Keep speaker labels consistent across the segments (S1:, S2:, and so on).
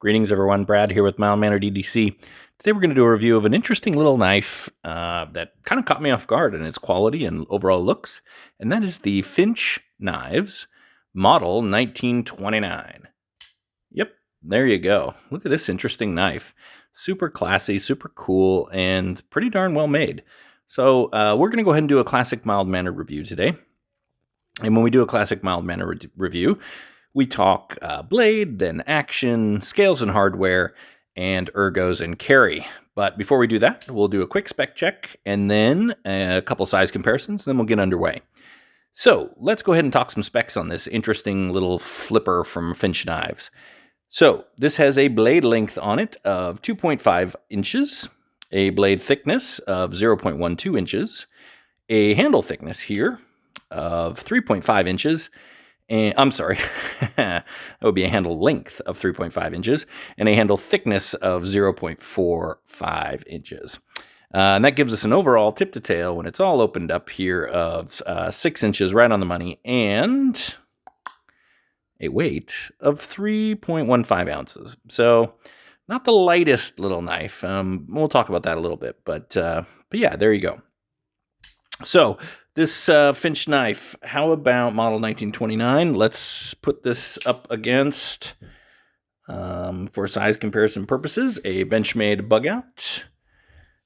S1: Greetings, everyone. Brad here with Mild Mannered EDC. Today we're going to do a review of an interesting little knife that kind of caught me off guard in its quality and overall looks, and that is the Finch knives, model 1929. Yep, there you go. Look at this interesting knife. Super classy, super cool, and pretty darn well made. So we're going to go ahead and do a classic mild mannered review today. And when we do a classic mild mannered review, we talk blade, then action, scales and hardware, and ergos and carry. But before we do that, we'll do a quick spec check and then a couple size comparisons, then we'll get underway. So let's go ahead and talk some specs on this interesting little flipper from Finch Knives. So this has a blade length on it of 2.5 inches, a blade thickness of 0.12 inches, a handle thickness here of 3.5 inches, and I'm sorry, that would be a handle length of 3.5 inches, and a handle thickness of 0.45 inches. And that gives us an overall tip to tail when it's all opened up here of 6 inches right on the money, and a weight of 3.15 ounces. So not the lightest little knife. We'll talk about that a little bit, but yeah, there you go. So this Finch knife, how about model 1929? Let's put this up against, for size comparison purposes, a Benchmade bug out.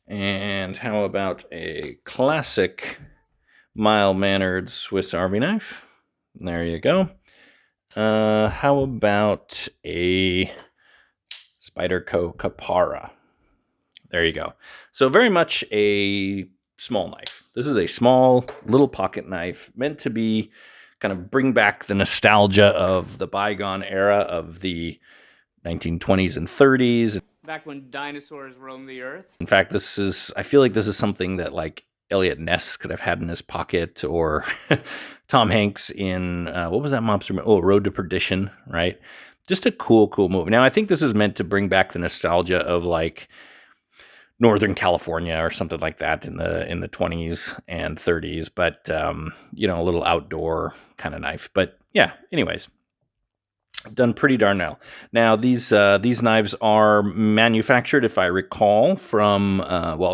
S1: And how about a classic mild-mannered Swiss Army knife? There you go. How about a Spyderco Capara? There you go. So very much a small knife. This is a small little pocket knife meant to be kind of bring back the nostalgia of the bygone era of the 1920s and 30s.
S2: Back when dinosaurs roamed the earth.
S1: In fact, I feel like this is something that like Elliot Ness could have had in his pocket, or Tom Hanks in, what was that mobster movie? Oh, Road to Perdition, right? Just a cool movie. Now, I think this is meant to bring back the nostalgia of like Northern California or something like that in the 20s and 30s, but you know, a little outdoor kind of knife. But yeah, anyways, done pretty darn well. Now these knives are manufactured, if I recall, from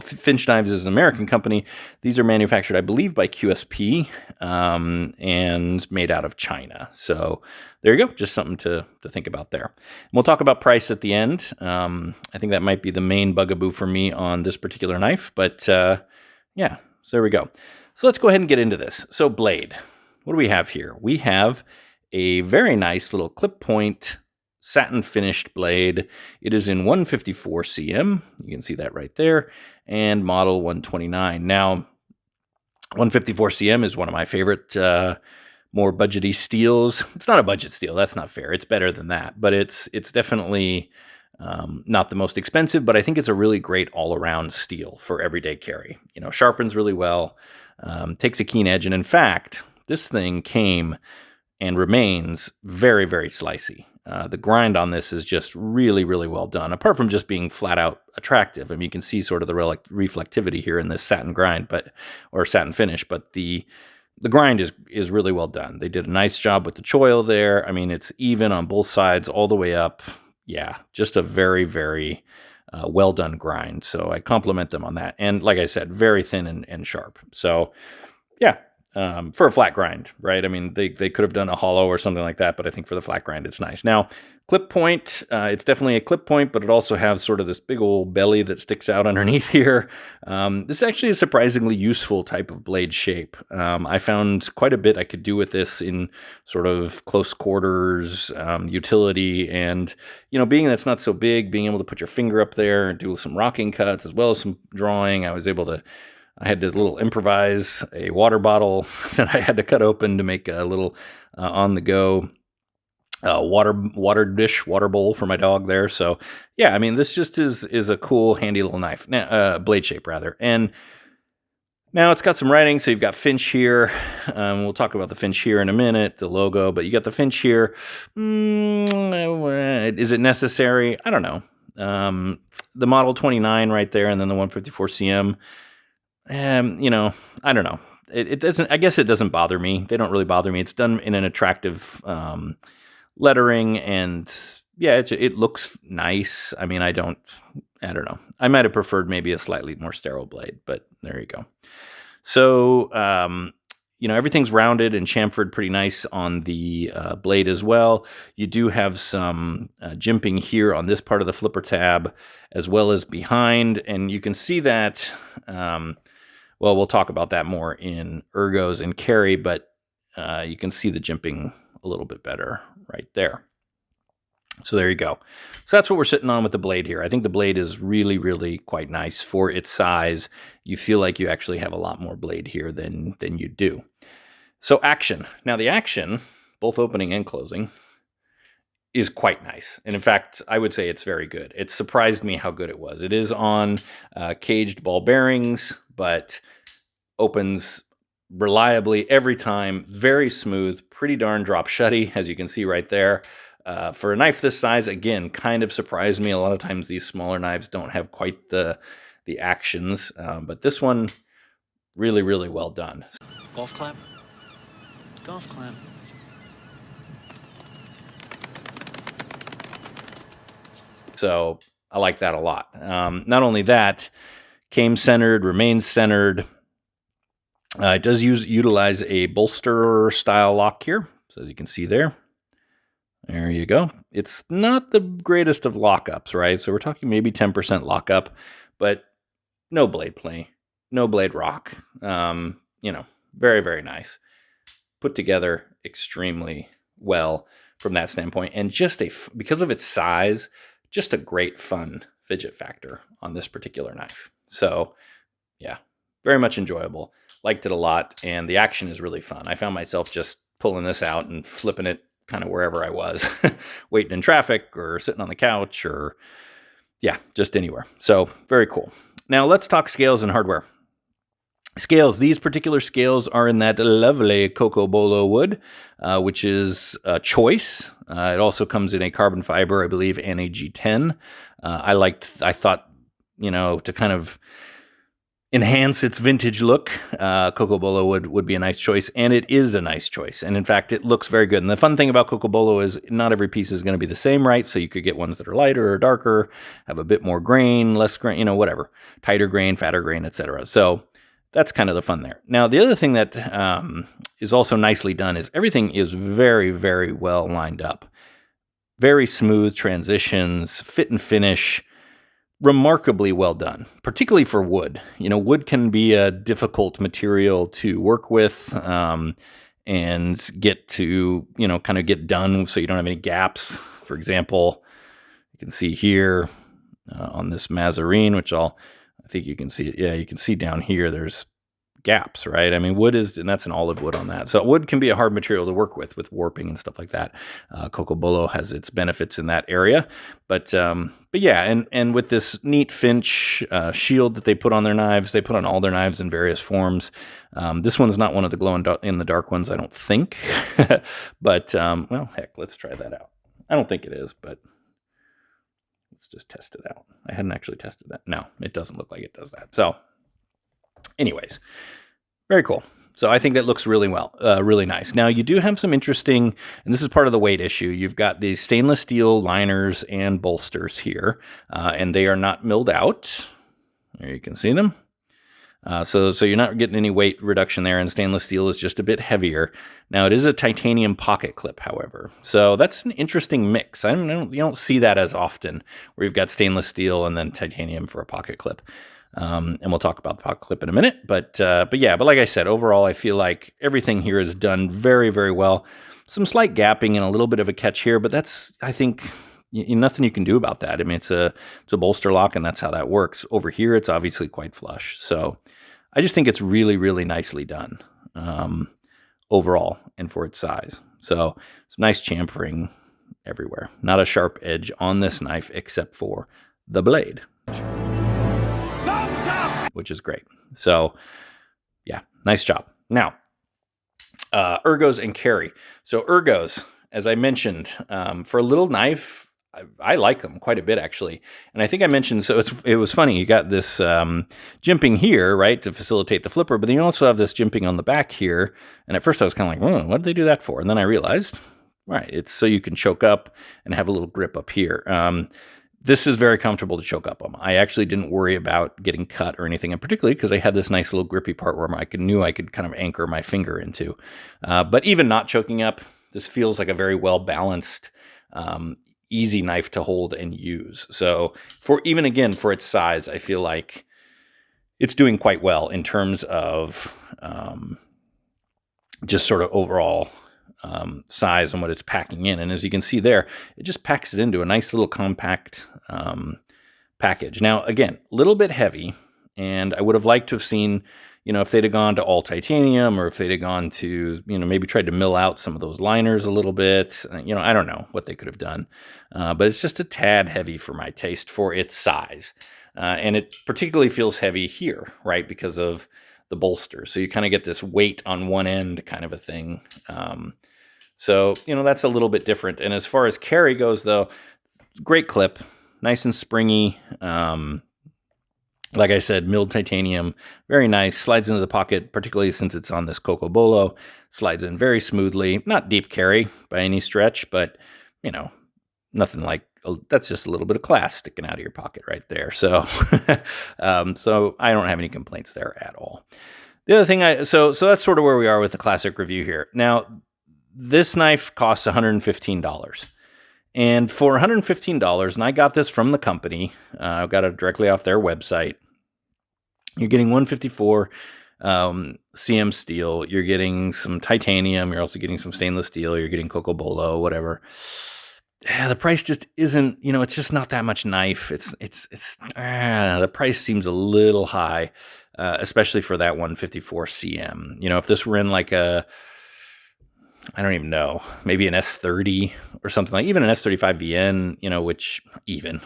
S1: Finch Knives is an American company. These are manufactured, I believe, by QSP and made out of China. So there you go, just something to think about there. And we'll talk about price at the end. I think that might be the main bugaboo for me on this particular knife, but yeah, so there we go. So let's go ahead and get into this. So blade, what do we have here? We have a very nice little clip point satin finished blade. It is in 154 cm. You can see that right there, and model 129. Now, 154 cm is one of my favorite, more budgety steels. It's not a budget steel. That's not fair. It's better than that, but it's definitely not the most expensive. But I think it's a really great all-around steel for everyday carry. You know, sharpens really well, takes a keen edge, and in fact, this thing came and remains very, very slicey. The grind on this is just really, really well done, apart from just being flat out attractive. I mean, you can see sort of the reflectivity here in this satin grind, or satin finish, but the grind is really well done. They did a nice job with the choil there. I mean, it's even on both sides all the way up. Yeah, just a very, very well done grind. So I compliment them on that. And like I said, very thin and sharp. So yeah. For a flat grind, right? I mean, they could have done a hollow or something like that, but I think for the flat grind, it's nice. Now, clip point, it's definitely a clip point, but it also has sort of this big old belly that sticks out underneath here. This is actually a surprisingly useful type of blade shape. I found quite a bit I could do with this in sort of close quarters, utility, and, you know, being that it's not so big, being able to put your finger up there and do some rocking cuts as well as some drawing, I had this little improvise a water bottle that I had to cut open to make a little on-the-go water bowl for my dog there. So yeah, I mean, this just is a cool, handy little knife, blade shape rather. And now it's got some writing. So you've got Finch here. We'll talk about the Finch here in a minute, the logo, but you got the Finch here. Is it necessary? I don't know. The model 29 right there, and then the 154 cm. You know, I don't know. It doesn't, I guess it doesn't bother me. They don't really bother me. It's done in an attractive lettering, and yeah, it looks nice. I mean, I don't know. I might have preferred maybe a slightly more sterile blade, but there you go. So, everything's rounded and chamfered pretty nice on the blade as well. You do have some jimping here on this part of the flipper tab, as well as behind, and you can see that. Well, we'll talk about that more in ergos and carry, but you can see the jimping a little bit better right there. So there you go. So that's what we're sitting on with the blade here. I think the blade is really, really quite nice for its size. You feel like you actually have a lot more blade here than you do. So action. Now the action, both opening and closing, is quite nice. And in fact, I would say it's very good. It surprised me how good it was. It is on caged ball bearings, but opens reliably every time. Very smooth, pretty darn drop shutty, as you can see right there. For a knife this size, again, kind of surprised me. A lot of times these smaller knives don't have quite the actions, but this one, really, really well done.
S3: Golf clap? Golf clap.
S1: So I like that a lot. Not only that, came centered, remains centered. It does utilize a bolster style lock here, so as you can see there. There you go. It's not the greatest of lockups, right? So we're talking maybe 10% lockup, but no blade play, no blade rock. Very, very nice. Put together extremely well from that standpoint. And just because of its size, just a great fun fidget factor on this particular knife. So yeah, very much enjoyable. Liked it a lot. And the action is really fun. I found myself just pulling this out and flipping it kind of wherever I was, waiting in traffic or sitting on the couch or, yeah, just anywhere. So very cool. Now let's talk scales and hardware. Scales. These particular scales are in that lovely Cocobolo wood, which is a choice. It also comes in a carbon fiber, I believe, and a G10. I thought, to kind of enhance its vintage look, Cocobolo would be a nice choice, and it is a nice choice. And in fact, it looks very good. And the fun thing about Cocobolo is not every piece is going to be the same, right? So you could get ones that are lighter or darker, have a bit more grain, less grain, whatever, tighter grain, fatter grain, etc. So that's kind of the fun there. Now, the other thing that is also nicely done is everything is very, very well lined up. Very smooth transitions, fit and finish, remarkably well done, particularly for wood. Wood can be a difficult material to work with and get to, kind of get done so you don't have any gaps. For example, you can see here on this Mazarine, which I think you can see, yeah, you can see down here, there's gaps, right? I mean, wood is, and that's an olive wood on that. So wood can be a hard material to work with warping and stuff like that. Cocobolo has its benefits in that area, but yeah, and with this neat Finch shield that they put on their knives, they put on all their knives in various forms. This one's not one of the glow in the dark ones, I don't think, but well, heck, let's try that out. I don't think it is, but let's just test it out. I hadn't actually tested that. No, it doesn't look like it does that. So anyways, very cool. So I think that looks really well, really nice. Now you do have some interesting, and this is part of the weight issue. You've got these stainless steel liners and bolsters here, and they are not milled out. There you can see them. So you're not getting any weight reduction there, and stainless steel is just a bit heavier. Now it is a titanium pocket clip, however. So that's an interesting mix. You don't see that as often, where you've got stainless steel and then titanium for a pocket clip. And we'll talk about the pocket clip in a minute, but like I said, overall, I feel like everything here is done very, very well. Some slight gapping and a little bit of a catch here, but that's, I think, nothing you can do about that. I mean, it's a bolster lock, and that's how that works. Over here, it's obviously quite flush. So I just think it's really, really nicely done overall and for its size. So some nice chamfering everywhere. Not a sharp edge on this knife except for the blade, which is great. So yeah, nice job. Now, ergos and carry. So ergos, as I mentioned, for a little knife, I like them quite a bit, actually. And I think I mentioned, so it was funny, you got this jimping here, right, to facilitate the flipper, but then you also have this jimping on the back here. And at first I was kind of like, what did they do that for? And then I realized Right. It's so you can choke up and have a little grip up here. This is very comfortable to choke up on. I actually didn't worry about getting cut or anything, and particularly because I had this nice little grippy part where knew I could kind of anchor my finger into. But even not choking up, this feels like a very well balanced, easy knife to hold and use. So for its size, I feel like it's doing quite well in terms of just sort of overall size and what it's packing in. And as you can see there, it just packs it into a nice little compact package. Now, again, a little bit heavy, and I would have liked to have seen, if they'd have gone to all titanium, or if they'd have gone to, maybe tried to mill out some of those liners a little bit. I don't know what they could have done, but it's just a tad heavy for my taste for its size. And it particularly feels heavy here, right, because of the bolster. So you kind of get this weight on one end kind of a thing. So, that's a little bit different. And as far as carry goes, though, great clip, nice and springy. Like I said, milled titanium, very nice. Slides into the pocket, particularly since it's on this Coco Bolo. Slides in very smoothly. Not deep carry by any stretch, but, nothing like, that's just a little bit of class sticking out of your pocket right there. So, so I don't have any complaints there at all. The other thing so that's sort of where we are with the classic review here. Now, this knife costs $115. And for $115, and I got this from the company, I got it directly off their website, you're getting 154 CM steel, you're getting some titanium, you're also getting some stainless steel, you're getting Coco Bolo, whatever. Yeah, the price just isn't, it's just not that much knife. The price seems a little high, especially for that 154 CM. If this were in like I don't even know, maybe an S30 or something like, even an S35 VN, which even,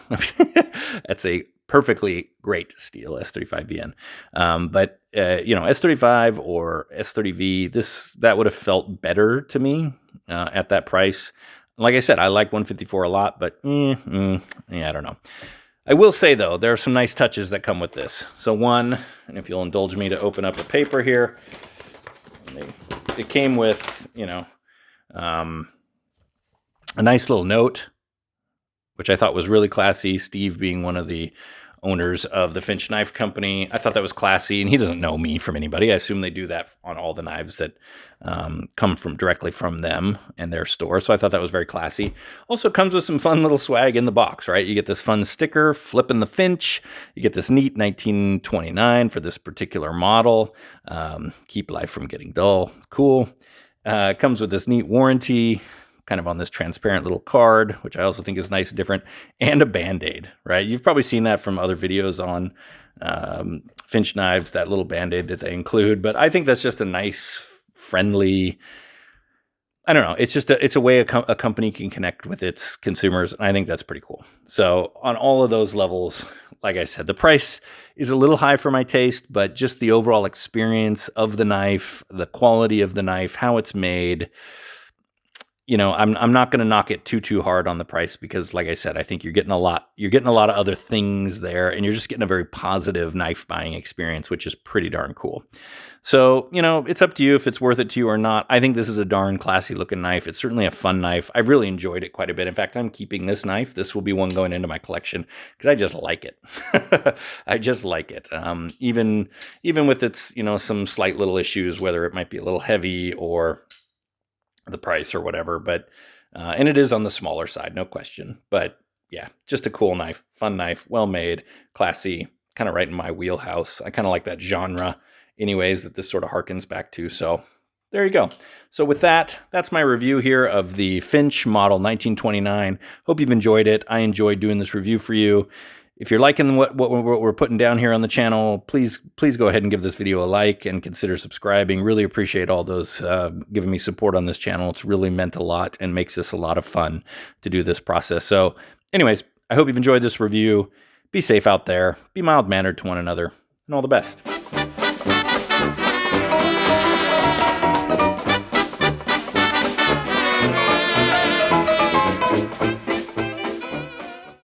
S1: that's a perfectly great steel, S35 VN. But S35 or S30V, that would have felt better to me at that price. Like I said, I like 154 a lot, but I don't know. I will say, though, there are some nice touches that come with this. So one, and if you'll indulge me to open up the paper here, it came with, a nice little note, which I thought was really classy. Steve being one of the owners of the Finch Knife Company, I thought that was classy, and he doesn't know me from anybody. I assume they do that on all the knives that come directly from them and their store, so I thought that was very classy. Also comes with some fun little swag in the box, right? You get this fun sticker, flipping the Finch. You get this neat 1929 for this particular model. Keep life from getting dull. Cool. It comes with this neat warranty, kind of on this transparent little card, which I also think is nice and different, and a Band-Aid, right? You've probably seen that from other videos on Finch knives, that little Band-Aid that they include, but I think that's just a nice, friendly, I don't know, it's a way a company can connect with its consumers, and I think that's pretty cool. So on all of those levels, like I said, the price is a little high for my taste, but just the overall experience of the knife, the quality of the knife, how it's made, I'm not going to knock it too hard on the price, because like I said, I think you're getting a lot of other things there, and you're just getting a very positive knife buying experience, which is pretty darn cool. So, it's up to you if it's worth it to you or not. I think this is a darn classy looking knife. It's certainly a fun knife. I've really enjoyed it quite a bit. In fact, I'm keeping this knife. This will be one going into my collection because I just like it. I just like it. Even with its, some slight little issues, whether it might be a little heavy or the price or whatever, but and it is on the smaller side, no question. But yeah, just a cool knife, fun knife, well made, classy, kind of right in my wheelhouse. I kind of like that genre anyways that this sort of harkens back to. So there you go. So with that, that's my review here of the Finch model 1929. Hope you've enjoyed it. I enjoyed doing this review for you. If you're liking what we're putting down here on the channel, please go ahead and give this video a like and consider subscribing. Really appreciate all those giving me support on this channel. It's really meant a lot and makes this a lot of fun to do this process. So anyways, I hope you've enjoyed this review. Be safe out there. Be mild-mannered to one another. And all the best.